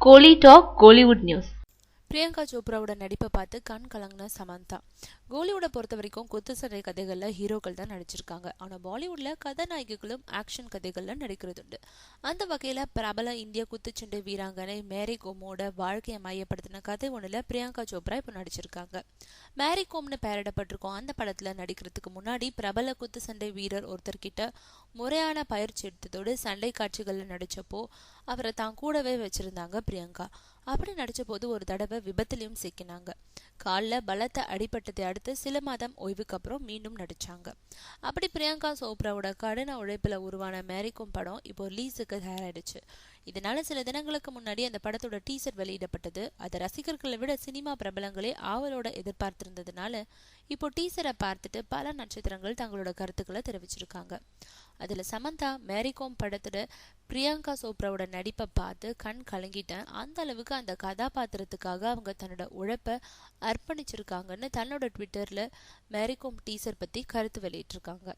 கோலி talk Kollywood news. Priyanka சோப்ராவோட நடிப்பை பார்த்து கண் கலங்கின சமந்தா. கோலிவுட பொறுத்த வரைக்கும் குத்து சண்டை கதைகள்ல ஹீரோக்கள் தான் நடிச்சிருக்காங்க. ஆனா பாலிவுட்ல கதாநாயகிகளும் ஆக்ஷன் கதைகள்ல நடிக்கிறது உண்டு. அந்த வகையில பிரபல இந்திய குத்துச்சண்டை வீராங்கனை மேரி கோமோட வாழ்க்கையை மையப்படுத்தின கதை ஒண்ணுல பிரியங்கா சோப்ரா இப்ப நடிச்சிருக்காங்க. மேரி கோம்னு பெயரிடப்பட்டிருக்கோம் அந்த படத்துல நடிக்கிறதுக்கு முன்னாடி பிரபல குத்து சண்டை வீரர் ஒருத்தர்கிட்ட முறையான பயிற்சி எடுத்ததோடு சண்டை காட்சிகள்ல நடிச்சப்போ அவரை தான் கூடவே வச்சிருந்தாங்க பிரியங்கா. அப்படி நடிச்ச போது ஒரு தடவை விபத்திலையும் சிக்கினாங்க. காலில் பலத்த அடிபட்டதை அடுத்து சில மாதம் ஓய்வுக்கு அப்புறம் மீண்டும் நடிச்சாங்க. அப்படி பிரியங்கா சோப்ராவோட கடின உழைப்புல உருவான மேரிகோம் படம் இப்போ ரிலீஸுக்கு தயாராயிடுச்சு. இதனால சில தினங்களுக்கு முன்னாடி அந்த படத்தோட டீசர் வெளியிடப்பட்டது. அதை ரசிகர்களை விட சினிமா பிரபலங்களே ஆவலோட எதிர்பார்த்திருந்ததுனால இப்போ டீசரை பார்த்துட்டு பல நட்சத்திரங்கள் தங்களோட கருத்துக்களை தெரிவிச்சிருக்காங்க. அதுல சமந்தா மேரிகோம் படத்துல பிரியங்கா சோப்ராவோட நடிப்பை பார்த்து கண் கலங்கிட்டேன். அந்த அளவுக்கு அந்த கதாபாத்திரத்துக்காக அவங்க தன்னோட உழைப்பை அர்ப்பணிச்சிருக்காங்கன்னு தன்னோட ட்விட்டர்ல மேரிகோம் டீசர் பத்தி கருத்து வெளியிட்டிருக்காங்க.